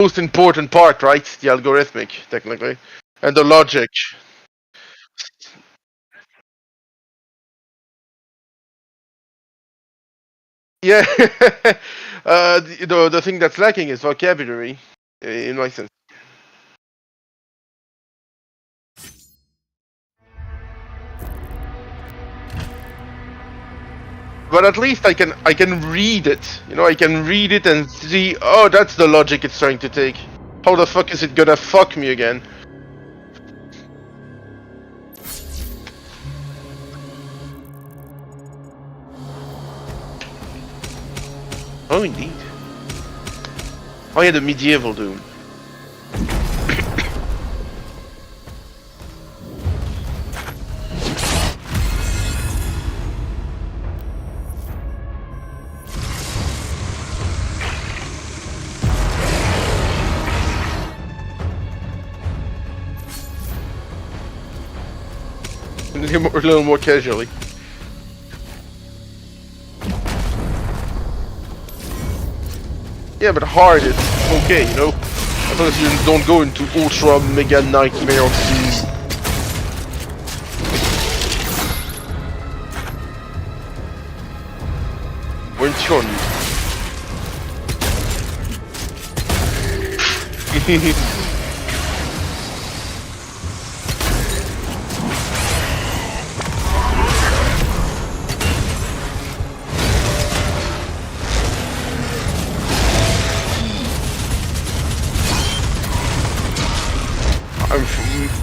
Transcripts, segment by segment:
most important part, right? The algorithmic, technically, and the logic. Yeah, the thing that's lacking is vocabulary, in my sense. But at least I can read it. You know, I can read it and see. Oh, that's the logic it's trying to take. How the fuck is it gonna fuck me again? Oh, indeed. Oh yeah, the medieval Doom. A little more casually. Yeah, but hard is okay, you know? As long as you don't go into ultra mega nightmare of doom. Weren't you on?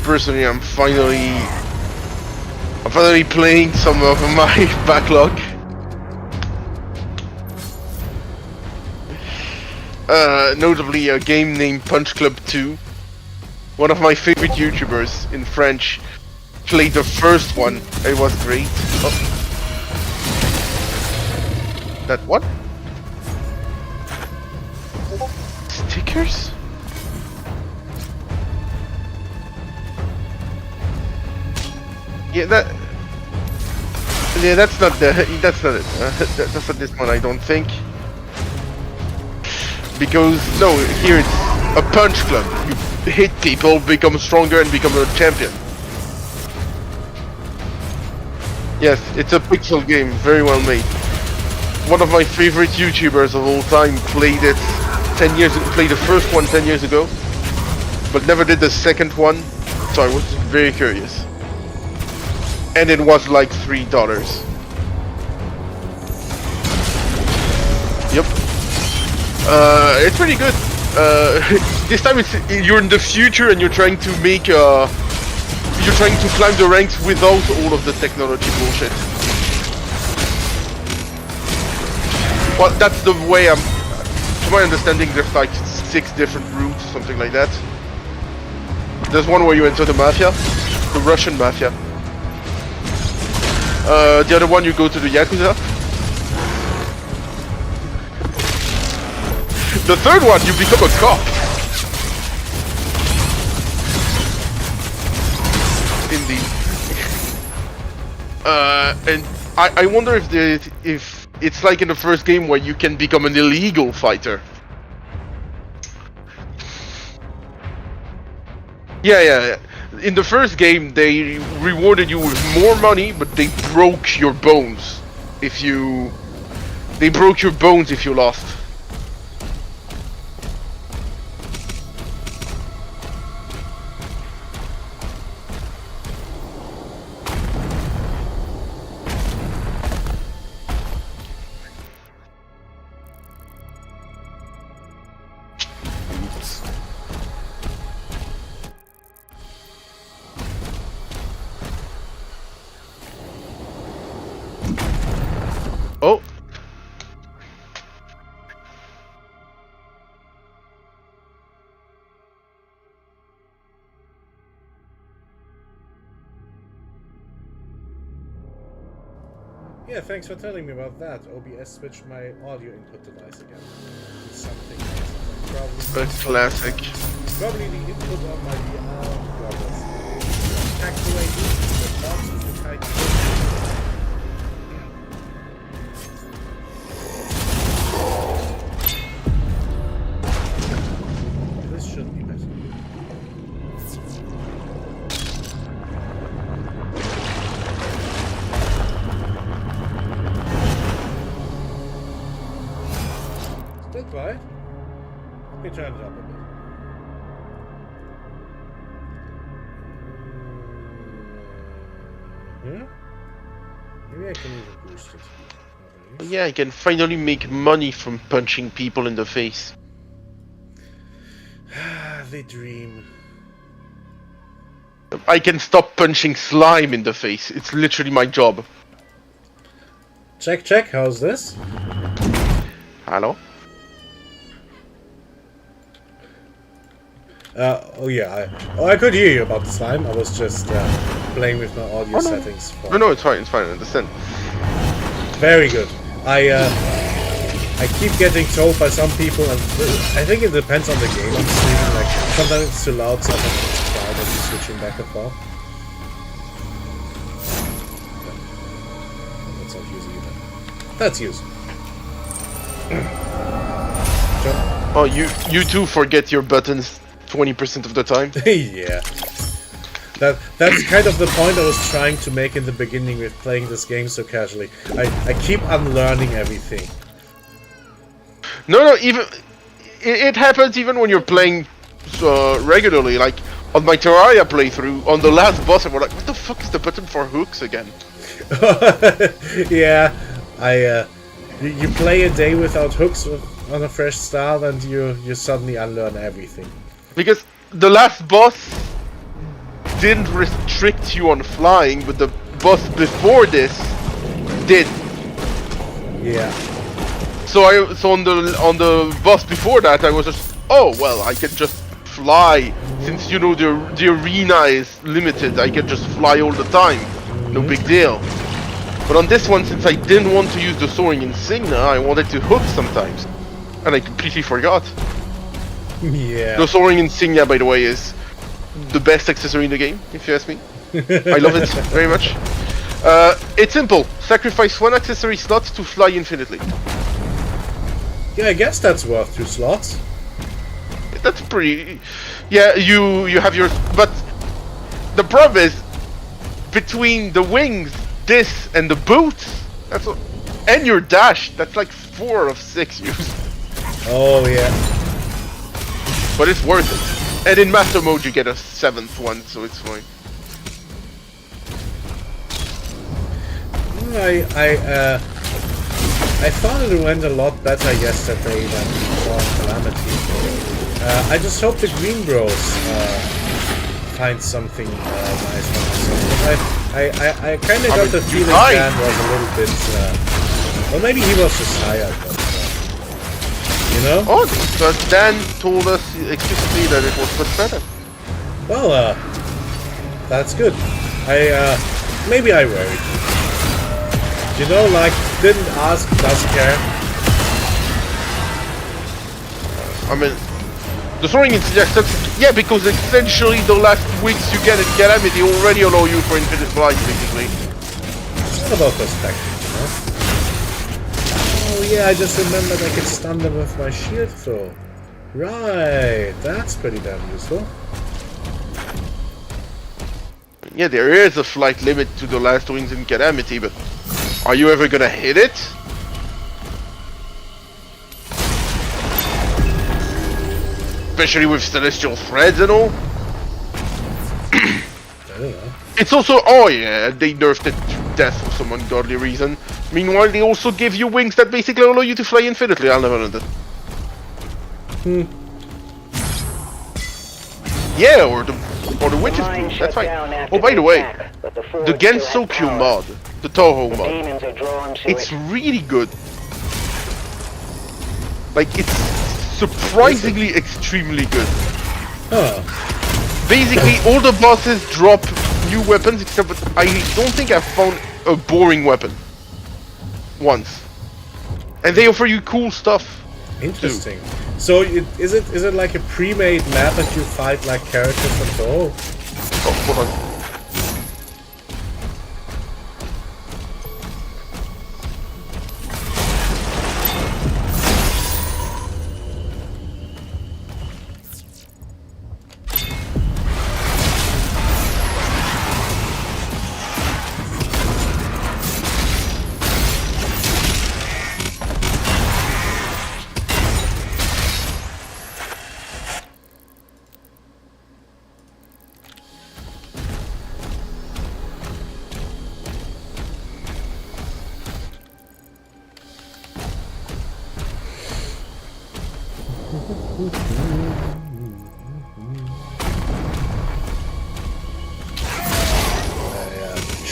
Personally, I'm finally playing some of my backlog. Notably a game named Punch Club 2. One of my favorite YouTubers in French played the first one. It was great. Oh. That what? Stickers? Yeah, that's not it. That's not this one, I don't think. Because no, here it's a punch club. You hit people, become stronger, and become a champion. Yes, it's a pixel game, very well made. One of my favorite YouTubers of all time played it 10 years. Played the first one 10 years ago, but never did the second one. So I was very curious. And it was like $3. Yep. It's pretty good. This time you're in the future and you're trying to make you're trying to climb the ranks without all of the technology bullshit. Well, that's the way to my understanding, there's like 6 different routes, something like that. There's one where you enter the mafia, the Russian mafia. The other one you go to the Yakuza. The third one you become a cop. Indeed. And I wonder if it's like in the first game where you can become an illegal fighter. Yeah. In the first game, they rewarded you with more money, but they broke your bones if you... They broke your bones if you lost. Oh! Yeah, thanks for telling me about that. OBS switched my audio input device again. It's something else. Probably A classic. Probably the input on my VR goggles. Activated the box with the tight. turn it up a bit. Maybe I can even boost it. Yeah, I can finally make money from punching people in the face. The dream. I can stop punching slime in the face. It's literally my job. Check, how's this? Hello? Oh yeah, I could hear you about the slime. I was just playing with my audio settings. No, it's fine, I understand. Very good. I keep getting told by some people, and I think it depends on the game I'm streaming, like sometimes it's too loud, sometimes it's quiet, and you're switching back and forth. That's not using either. That's use. Jump. Oh, you too forget your buttons 20% of the time? Yeah. That's kind of the point I was trying to make in the beginning with playing this game so casually. I keep unlearning everything. No, even it happens even when you're playing regularly. Like on my Terraria playthrough, on the last boss, I was like, "What the fuck is the button for hooks again?" Yeah, you play a day without hooks on a fresh start, and you suddenly unlearn everything. Because the last boss didn't restrict you on flying, but the boss before this did. Yeah. So on the boss before that, I was just, oh well, I can just fly since you know the arena is limited. I can just fly all the time, no big deal. But on this one, since I didn't want to use the soaring insignia, I wanted to hook sometimes, and I completely forgot. Yeah. The soaring insignia, by the way, is the best accessory in the game, if you ask me. I love it very much. It's simple. Sacrifice one accessory slot to fly infinitely. Yeah, I guess that's worth 2 slots. That's pretty... Yeah, you have your... But the problem is, between the wings, this, and the boots, that's what, and your dash, that's like 4 of 6 used. Oh, yeah. But it's worth it. And in Master Mode you get a 7th one, so it's fine. I thought it went a lot better yesterday than before Calamity. I just hope the Green Bros find something nice for myself. I kind of got the feeling Dan was a little bit... well, maybe he was just tired, but... you know? Oh, but Dan told us explicitly that it was much better. Well, that's good. Maybe I worried. You know, like, didn't ask, doesn't care. I mean, the soaring insignia, yeah, because essentially the last wings you get in Calamity already allow you for infinite flight, basically. It's not about perspective, you know? Oh yeah, I just remembered I could stun them with my shield throw. Right, that's pretty damn useful. Yeah, there is a flight limit to the last wings in Calamity, but are you ever gonna hit it? Especially with Celestial Threads and all? I don't know. It's also, oh yeah, they nerfed it to death for some ungodly reason. Meanwhile, they also give you wings that basically allow you to fly infinitely. I'll never learn that. Yeah, or the witch's brew, that's fine. Oh, by the way, the Gensokyo mod, the Toho mod, it's really good. Like, it's surprisingly extremely good. Basically, all the bosses drop new weapons, except I don't think I've found a boring weapon. Once. And they offer you cool stuff. Interesting. So is it like a pre-made map that you fight like characters from Toho? Oh, hold on.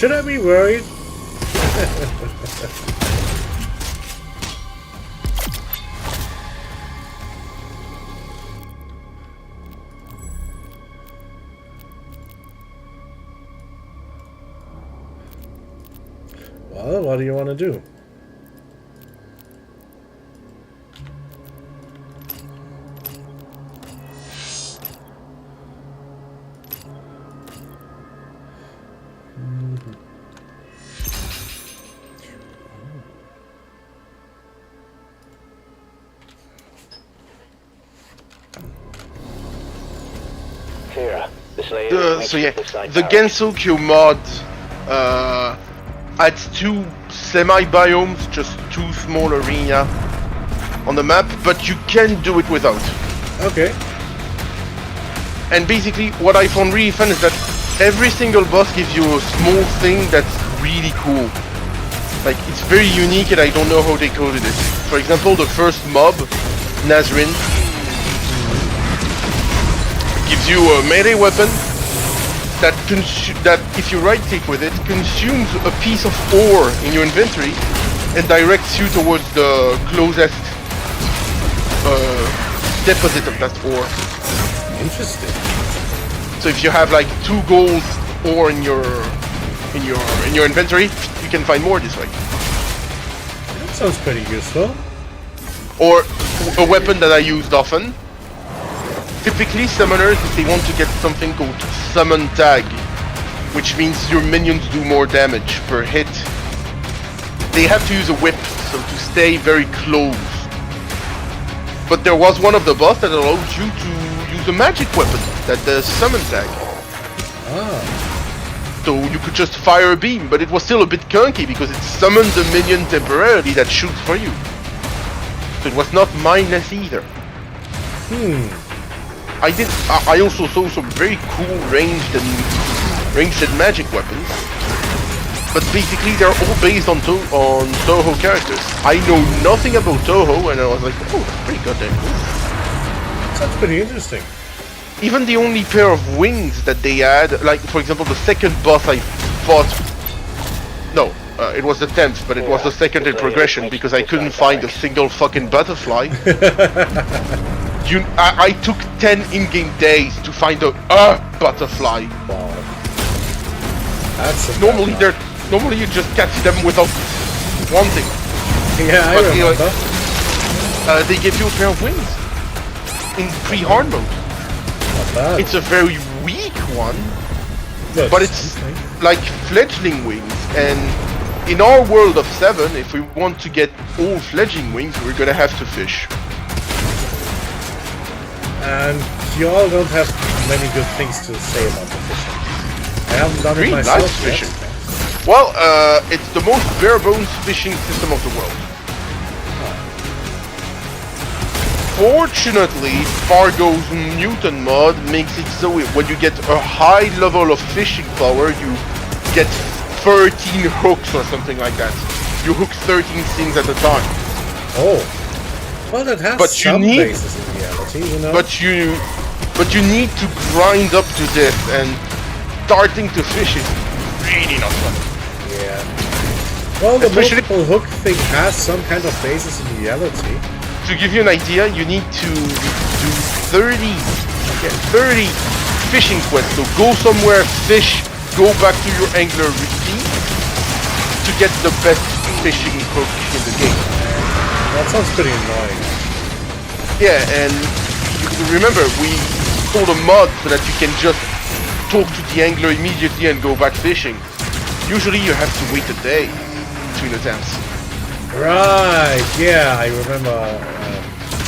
Should I be worried? Well, what do you want to do? So yeah, the Gensokyo mod adds 2 semi-biomes, just 2 small arena on the map, but you can do it without. Okay. And basically, what I found really fun is that every single boss gives you a small thing that's really cool. Like, it's very unique and I don't know how they coded it. For example, the first mob, Nightreign, gives you a melee weapon that if you right click with it, consumes a piece of ore in your inventory and directs you towards the closest deposit of that ore. Interesting. So if you have like 2 gold ore in your inventory, you can find more this way. That sounds pretty useful. Or a weapon that I used often. Typically, summoners, if they want to get something called summon tag, which means your minions do more damage per hit, they have to use a whip, so to stay very close. But there was one of the boss that allowed you to use a magic weapon, that the summon tag. Ah. So you could just fire a beam, but it was still a bit clunky because it summoned the minion temporarily that shoots for you. So it was not mindless either. I also saw some very cool ranged and magic weapons, but basically they're all based on Toho characters. I know nothing about Toho, and I was like, oh, that's pretty goddamn cool. Sounds pretty interesting. Even the only pair of wings that they had, like for example the second boss I fought, no, it was the 10th, but it was the second in progression because I couldn't find a single fucking butterfly. I took 10 in-game days to find a butterfly. Wow. That's normally you just catch them without wanting. Yeah, I remember. They give you a pair of wings in pre-hard mode. Not bad. It's a very weak one, But but it's like fledgling wings. And in our world of 7, if we want to get all fledgling wings, we're gonna have to fish. And you all don't have many good things to say about the fishing. I haven't done it myself Nice yet. fishing. Well, it's the most bare bones fishing system of the world. Fortunately, Fargo's Newton mod makes it so when you get a high level of fishing power, you get 13 hooks or something like that. You hook 13 things at a time. Oh. Well, that has But you some need- basis in reality, you know? But you need to grind up to this, and starting to fish is really not fun. Yeah. Well, the Especially- multiple hook thing has some kind of basis in reality. To give you an idea, you need to do 30 fishing quests. So go somewhere, fish, go back to your angler, repeat, to get the best fishing hook in the game. That sounds pretty annoying. Yeah, and remember, we installed a mod so that you can just talk to the angler immediately and go back fishing. Usually you have to wait a day between attempts. Right, yeah, I remember.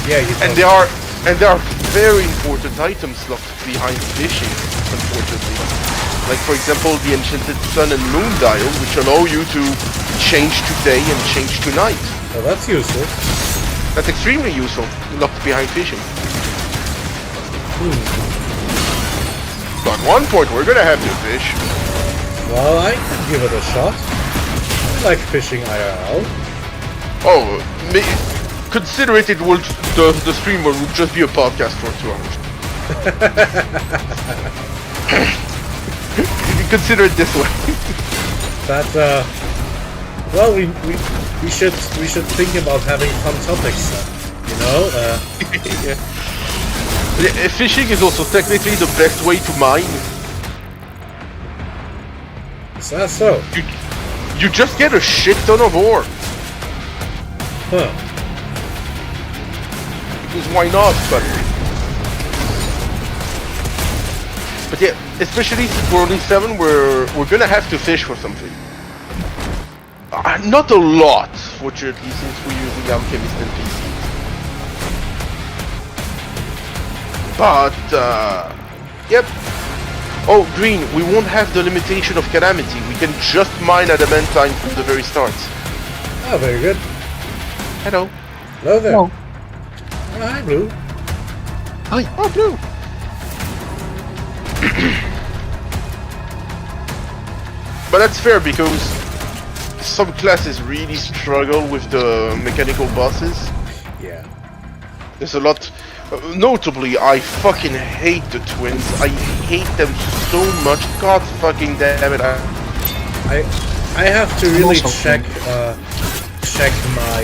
Yeah, you And there are very important items locked behind fishing, unfortunately. Like for example the enchanted sun and moon dial, which allow you to change to day and change to night. Well, that's useful. That's extremely useful, locked behind fishing. So at one point we're gonna have to fish. Well, I could give it a shot. I like fishing IRL. Oh, consider it will the stream will just be a podcast for 2 hours. Consider it this way. But well, we should think about having fun topics. You know. Yeah, fishing is also technically the best way to mine. Is that so? You just get a shit ton of ore. Huh. Because why not? But yeah, especially since we're only 7, we're gonna have to fish for something. Not a lot, fortunately, since we're using Alchemist and PC. But yep. Oh, Green, we won't have the limitation of Calamity. We can just mine Adamantine from the very start. Oh, very good. Hello. Hello there. Oh, Oh, hi, Blue. hi. Oh, Blue. But that's fair because some classes really struggle with the mechanical bosses. Yeah. There's a lot. Notably, I fucking hate the twins. I hate them so much. God fucking damn it. I have to really Also check my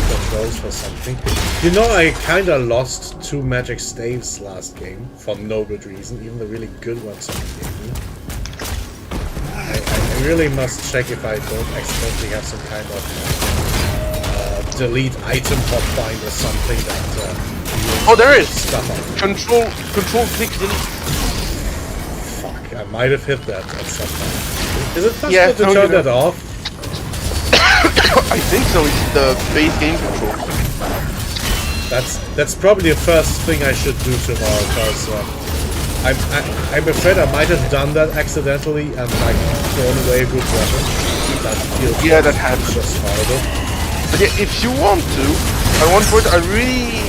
controls for something. You know, I kinda lost 2 magic staves last game for no good reason, even the really good ones someone gave me. I really must check if I don't accidentally have some kind of delete item hot bind or something that Oh, there is! stuff on. Control click delete. Fuck, I might have hit that at some point. Is it possible Yeah, to no, turn you that off? I think so, it's the base game control. That's probably the first thing I should do tomorrow, because I'm afraid I might have done that accidentally and like thrown away a good weapon. That feels Yeah, that happens. just horrible. But yeah, if you want to, at one point I really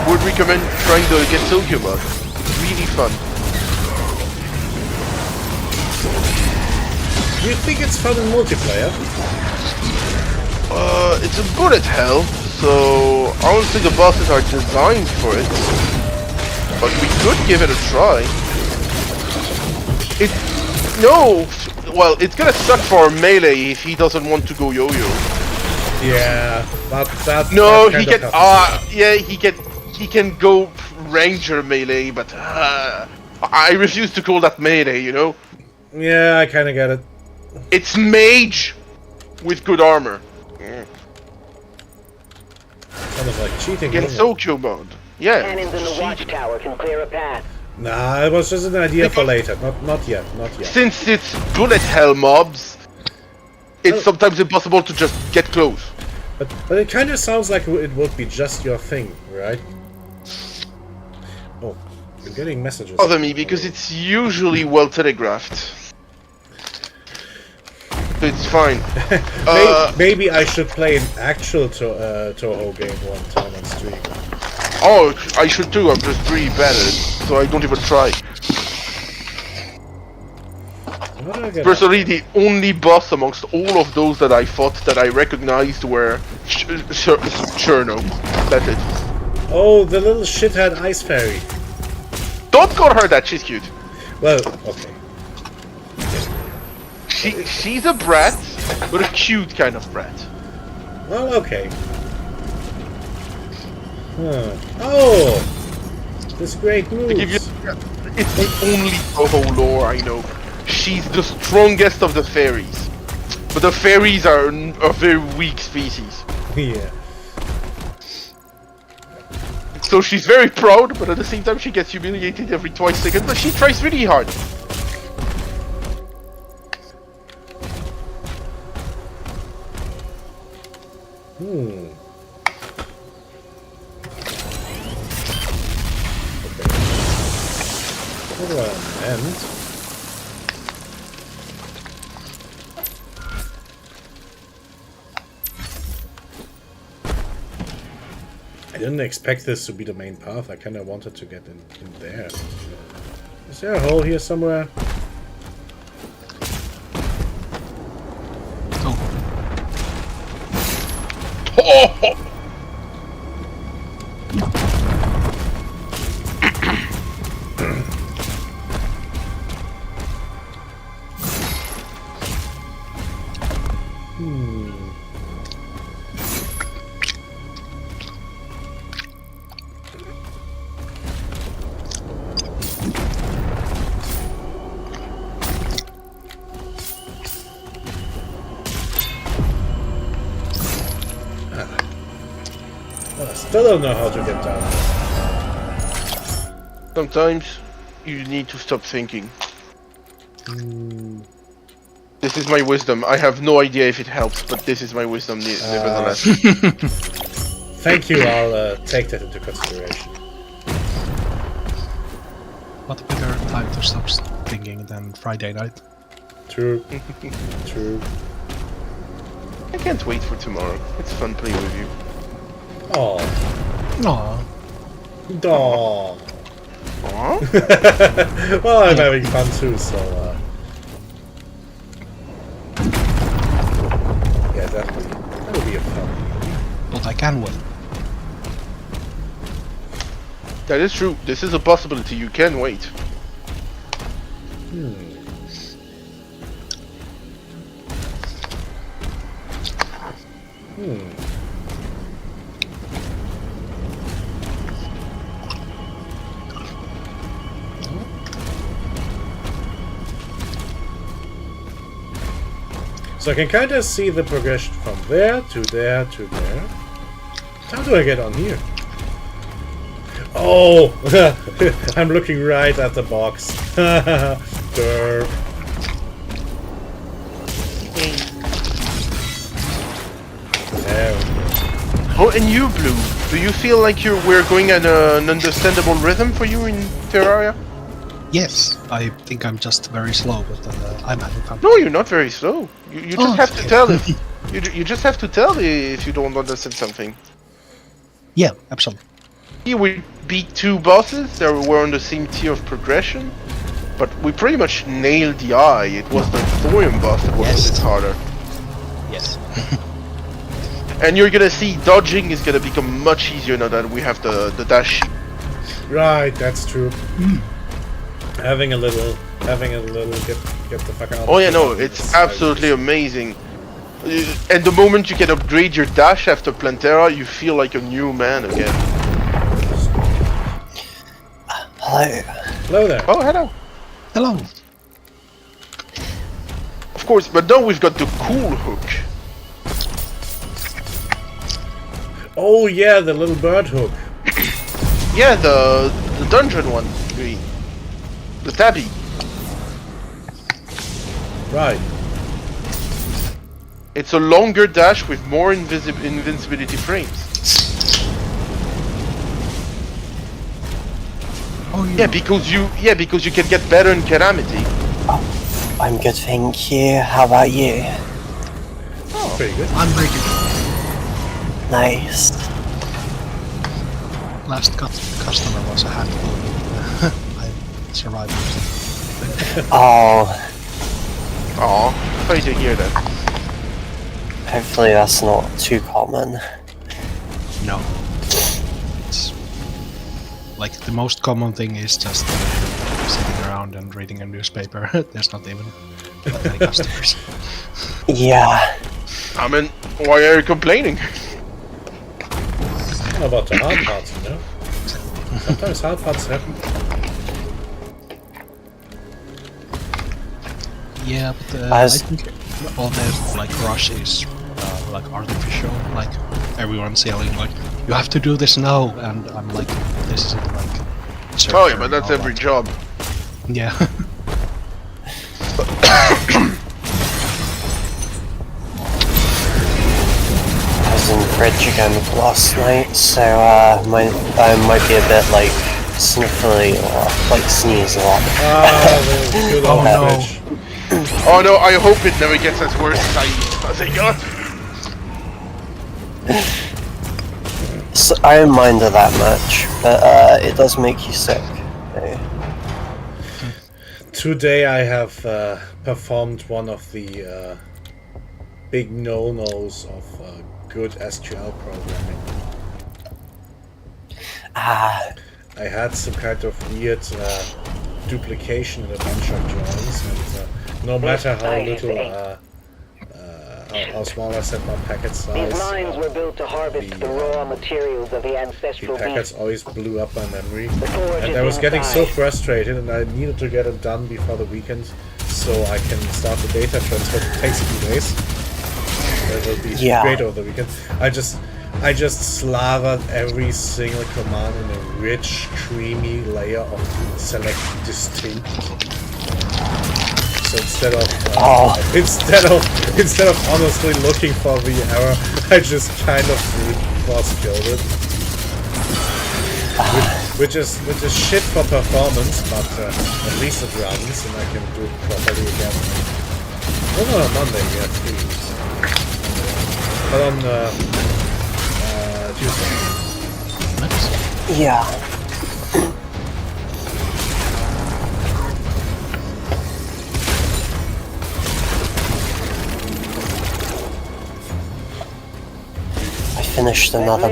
would recommend trying the Get Tokyo mod. Really fun. Do you think it's fun in multiplayer? It's a bullet hell, so I don't think the bosses are designed for it. But we could give it a try. Well, it's gonna suck for Melee if he doesn't want to go yo-yo. Yeah, but that. No, that he kind can. of Yeah, he can go Ranger Melee, but I refuse to call that Melee. You know, Yeah, I kind of get it. it's Mage with good armor. Kind of like cheating. In isn't it? Tokyo mode. Yeah. Cannons in the watchtower can clear a path. Nah, it was just an idea for later. Not yet. Since it's bullet hell mobs, it's sometimes impossible to just get close. But it kind of sounds like it would be just your thing, right? Oh, I'm getting messages. Bother me because it's usually well telegraphed. So it's fine. Maybe I should play an actual Toho game one time on stream. Oh, I should too. I'm just really bad at it, so I don't even try. How do I get Personally, the only boss amongst all of those that I fought that I recognized were Cherno. That's it. Oh, the little shithead ice fairy. Don't call her that. She's cute. Well, okay. She's a brat, but a cute kind of brat. Well, okay. Huh. Oh! This great news. To give you, it's the only Toho lore I know. She's the strongest of the fairies, but the fairies are a very weak species. Yeah. So she's very proud, but at the same time she gets humiliated every twice seconds. But she tries really hard. Hmm. What do I amend? I didn't expect this to be the main path. I kinda wanted to get in there. Is there a hole here somewhere? Oh! still don't know how to get down. Sometimes you need to stop thinking. This is my wisdom. I have no idea if it helps, but this is my wisdom nevertheless. Thank you, I'll take that into consideration. What better time to stop thinking than Friday night? True. True. I can't wait for tomorrow. It's fun playing with you. Aww. Aww. Aww. Aww? Well, I'm having fun too, so yeah, that'll be a fun. But I can win. That is true. This is a possibility. You can wait. So I can kind of see the progression from there to there to there. How do I get on here? Oh! I'm looking right at the box. Derp. There we go. Oh, and you, Blue. Do you feel like we're going at an understandable rhythm for you in Terraria? Yes, I think I'm just very slow, but I'm having fun. No, you're not very slow. You just Oh, have to okay. tell if you just have to tell if you don't understand something. Yeah, absolutely. Here we beat two bosses that were on the same tier of progression, but we pretty much nailed the eye. It was the thorium boss that was Yes. a bit harder. Yes. And you're gonna see dodging is gonna become much easier now that we have the dash. Right, that's true. Having a little, get the fuck out. Oh yeah, no, it's absolutely amazing. And the moment you can upgrade your dash after Plantera, you feel like a new man again. Hello. Hello there. Oh, hello. Hello. Of course, but now we've got the cool hook. Oh yeah, the little bird hook. Yeah, the dungeon one, the tabby. Right. It's a longer dash with more invincibility frames. Oh, Yeah, because you can get better in Calamity. I'm good, thank you. How about you? Pretty good. I'm very good. Nice. Last customer was a handful. I survived. Oh, Aw, sorry to hear that. hopefully that's not too common. No. It's like the most common thing is just sitting around and reading a newspaper. There's not even that many customers. Yeah. I mean, why are you complaining? How about the hard parts, you know? Sometimes hard parts happen. Yeah, but I I think all the like rush is like artificial. Like everyone's yelling like, "You have to do this now," and I'm like, "This isn't like." Oh yeah, but that's every job. Yeah. I was in the fridge again last night, so I might be a bit like sniffly or like sneeze a lot. Ah, the good old no. fridge. Oh no, I hope it never gets as worse as I think. So I don't mind it that much, but it does make you sick. Today I have performed one of the big no-nos of good SQL programming. Ah, I had some kind of weird duplication in a bunch of joins, and no matter how little, how small I set my packet size, These mines were built to harvest the raw materials of the the ancestral packets beast. always blew up my memory. The forge And is I was getting so inside. frustrated, and I needed to get it done before the weekend, so I can start the data transfer. It takes 2 days. That will be Yeah. great over the weekend. I just slathered every single command in a rich, creamy layer of select distinct. So instead of honestly looking for the error, I just kind of cross-killed it. Which is shit for performance, but at least it runs and I can do it properly again. Oh no, on Monday we have 3 weeks. But on Tuesday. Yeah. I finished another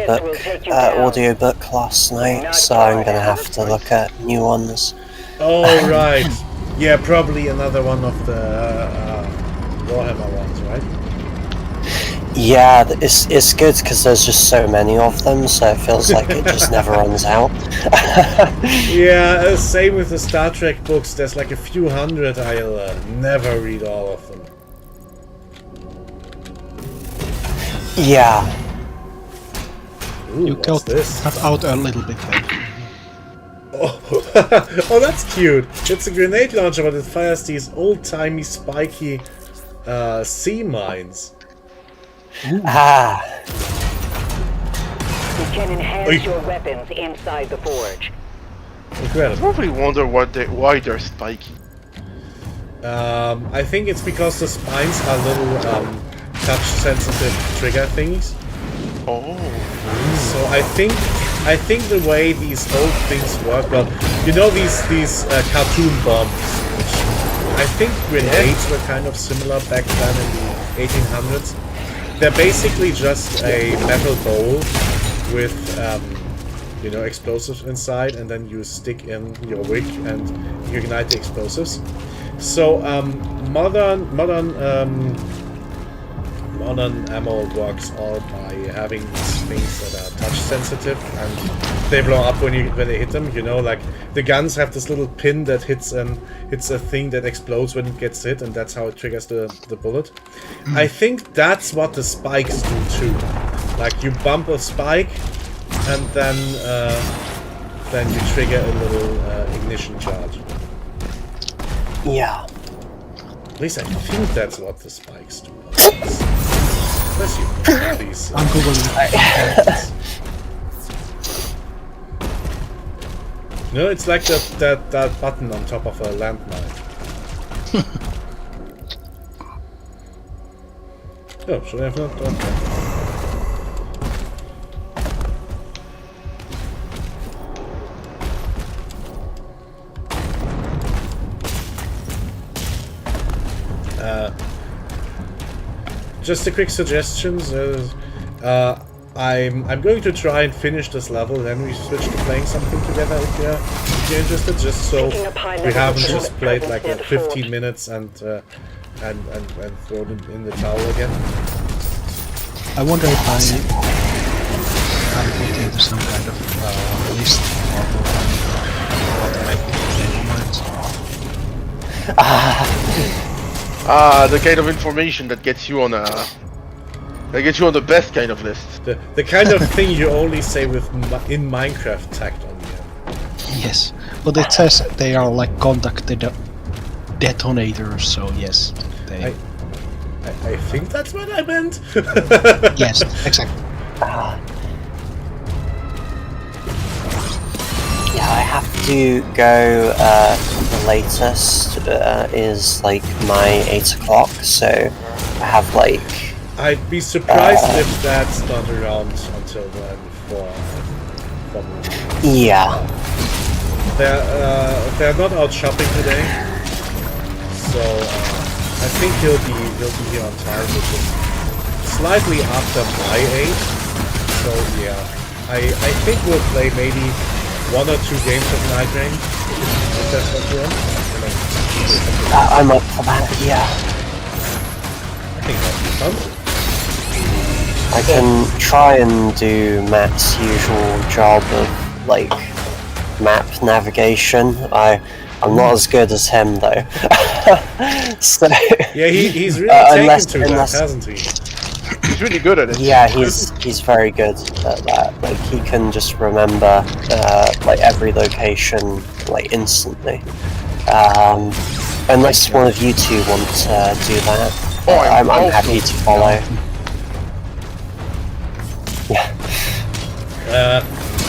audiobook last night, so I'm gonna have to look at new ones. Oh right. Yeah, probably another one of the Warhammer ones, right? Yeah, it's good because there's just so many of them, so it feels like it just never runs out. Yeah, same with the Star Trek books. There's like a few hundred. I'll never read all of them. Yeah. Ooh, You what's this? cut out a little bit then. Oh. Oh, that's cute. It's a grenade launcher, but it fires these old-timey, spiky sea mines. Ah. You can enhance your weapons inside the forge. Incredible. Probably wonder why they're spiky. I think it's because the spines are little touch-sensitive trigger things. Oh. So I think the way these old things work, well, you know these cartoon bombs, which I think grenades were kind of similar back then in the 1800s. They're basically just a metal bowl with you know, explosives inside, and then you stick in your wick and you ignite the explosives. So modern ammo works all by having these things that are touch sensitive and they blow up when they hit them. You know, like the guns have this little pin that hits a thing that explodes when it gets hit, and that's how it triggers the bullet. I think that's what the spikes do too. Like you bump a spike, and then you trigger a little ignition charge. Yeah. At least I think that's what the spikes do. Bless you. These, I'm googling. no, it's like that button on top of a landmine. Oh, should I have not done that? Just a quick suggestion. I'm going to try and finish this level, and then we switch to playing something together if you're interested. Just so we haven't just played like 15 minutes and thrown it in the towel again. I wonder if I can put into some kind of list or The kind of information that gets you on the best kind of list. The kind of thing you only say with in Minecraft tagged on the end. Yes, but it says they are like contacted detonators, so yes, they. I think that's what I meant. Yes, exactly. Yeah, I have to go. The latest is like my 8 o'clock, so I have like. I'd be surprised if that's not around until then for Yeah. They're not out shopping today, so I think he'll be here on time, which is slightly after my 8. So yeah, I think we'll play maybe 1 or 2 games of Nightreign, if that's what you want. I'm up for that, yeah. I think that'd be fun. I can try and do Matt's usual job of, like, map navigation. I'm not as good as him, though. So, Yeah, he's really taken to that, hasn't he? He's really good at it. Yeah, he's very good at that. Like he can just remember like every location like instantly. Unless one of you two want to do that, Oh, I'm also- happy to follow. Yeah.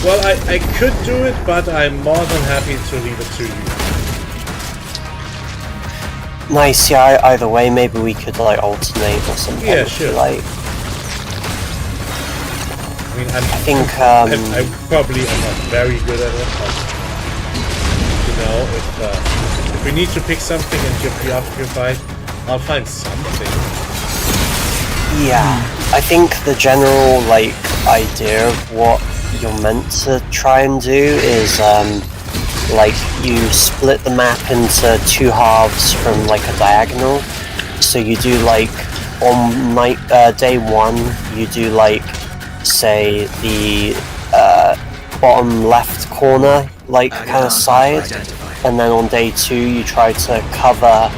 Well, I could do it, but I'm more than happy to leave it to you. Nice. Yeah. Either way, maybe we could like alternate or something. Yeah, if sure. you like. I mean, I think. I probably am not very good at it, but you know, if we need to pick something and you're preoccupied, I'll find something. Yeah, I think the general like idea of what you're meant to try and do is like you split the map into two halves from like a diagonal. So you do like on day one, you do like say the bottom left corner like kind of side, and then on day two you try to cover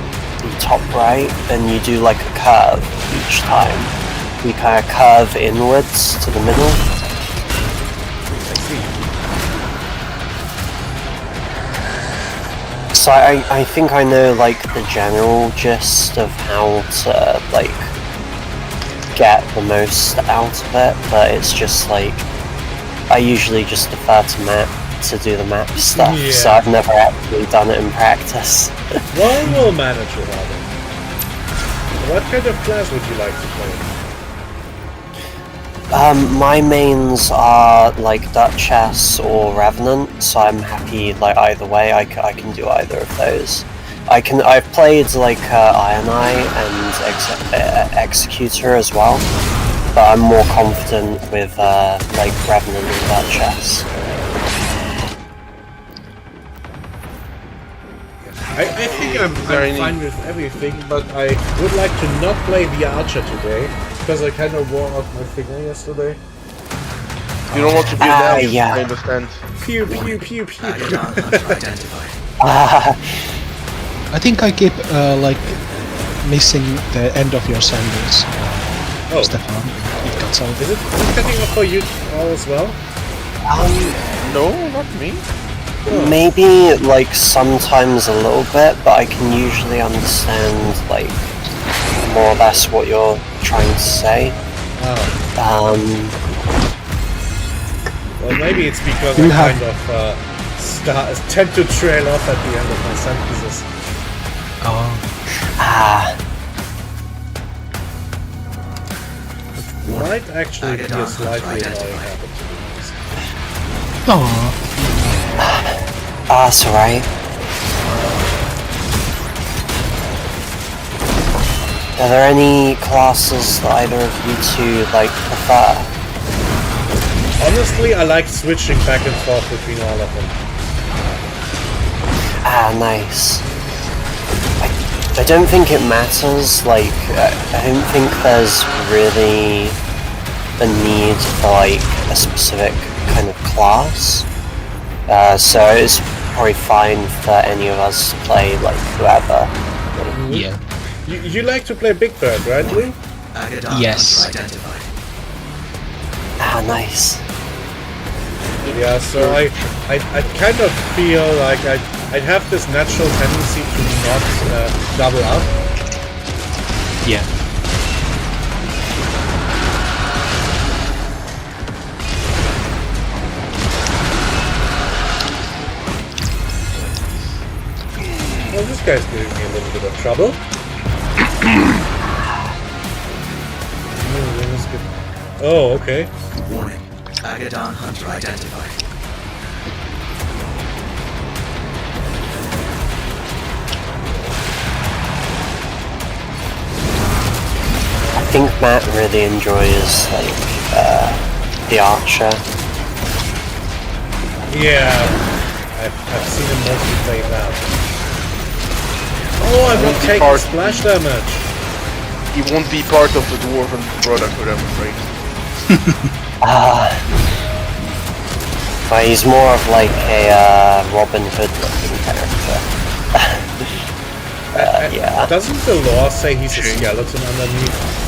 the top right, and you do like a curve each time. You kind of curve inwards to the middle. So I think I know like the general gist of how to like get the most out of it, but it's just like I usually just defer to Matt to do the map stuff, so I've never actually done it in practice. Well, we'll manage without it. What kind of class would you like to play? My mains are like Duchess or Revenant, so I'm happy like either way. I can do either of those. I've played like Iron Eye and Executor as well, but I'm more confident with like Revenant and Duchess. I think I'm fine with everything, but I would like to not play the Archer today, because I kind of wore out my finger yesterday. You don't want to be an elf, yeah. I understand. Pew pew pew pew. I think I keep like missing the end of your sentence, Stefan. It got some. Is it cutting off for you all as well? No, not me. Maybe like sometimes a little bit, but I can usually understand like more or less what you're trying to say. Well, maybe it's because I kind of tend to trail off at the end of my sentences. Might actually be a slightly annoying habit. That's alright. Are there any classes that either of you two like prefer? Honestly, I like switching back and forth between all of them. Nice. I don't think it matters, like, I don't think there's really a need for, like, a specific kind of class. So it's probably fine for any of us to play, like, whoever. Yeah. You like to play Big Bird, right, Lee? Yes. Nice. Yeah, so I kind of feel like I'd have this natural tendency to not double up. Yeah. Well, this guy's giving me a little bit of trouble. Oh, okay. Warning. Agadon Hunter identified. I think Matt really enjoys, like, the Archer. Yeah, I've seen him mostly play that. Oh, I won't take the splash damage. He won't be part of the Dwarven Brotherhood, I'm afraid. But he's more of like a Robin Hood looking character. Yeah. Doesn't the lore say he's a skeleton underneath?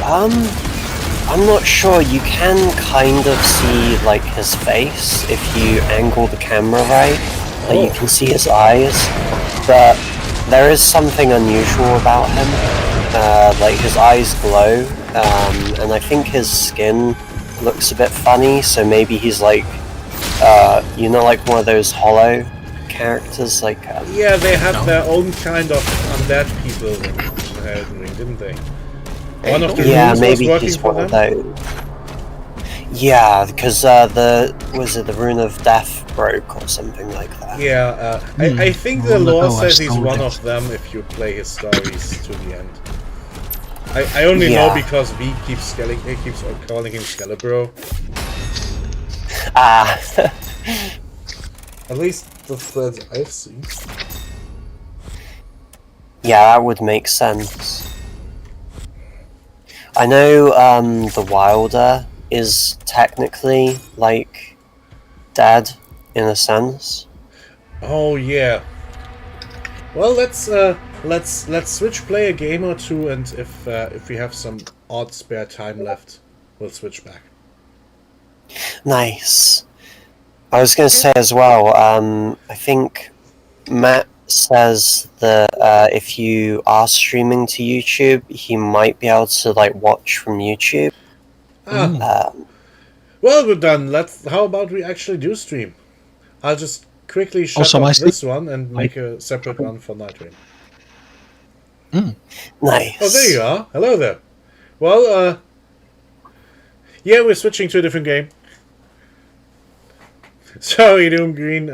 I'm not sure. You can kind of see like his face if you angle the camera right. Like you can see his eyes, but there is something unusual about him. Like his eyes glow, and I think his skin looks a bit funny. So maybe he's like, you know, like one of those hollow characters. Like Yeah, they had their own kind of undead people in Elden Ring, didn't they? One of the runes maybe was working he's for one them. of those. Yeah, because the rune of death broke or something like that. Yeah, I think the Well, lore no, I says he's stole one it. of them if you play his stories to the end. I only know Yeah. because V keeps calling him Skelebro. Ah, At least the threads I've seen. yeah, that would make sense. I know the Wilder is technically like dead in a sense. Oh yeah. Well, let's switch play a game or two, and if we have some odd spare time left, we'll switch back. Nice. I was going to say as well, I think Matt says that if you are streaming to YouTube, he might be able to like watch from YouTube. Well, we're done. How about we actually do stream? I'll just quickly shut Also, my off this one and make a separate one for Nightreign. Nice. Oh, there you are. Hello there. Well, yeah, we're switching to a different game. Sorry, Doom Green.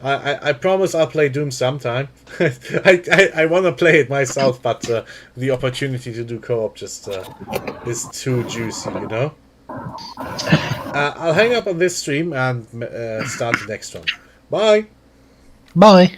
I promise I'll play Doom sometime. I want to play it myself, but the opportunity to do co-op just is too juicy, you know? I'll hang up on this stream and start the next one. Bye! Bye.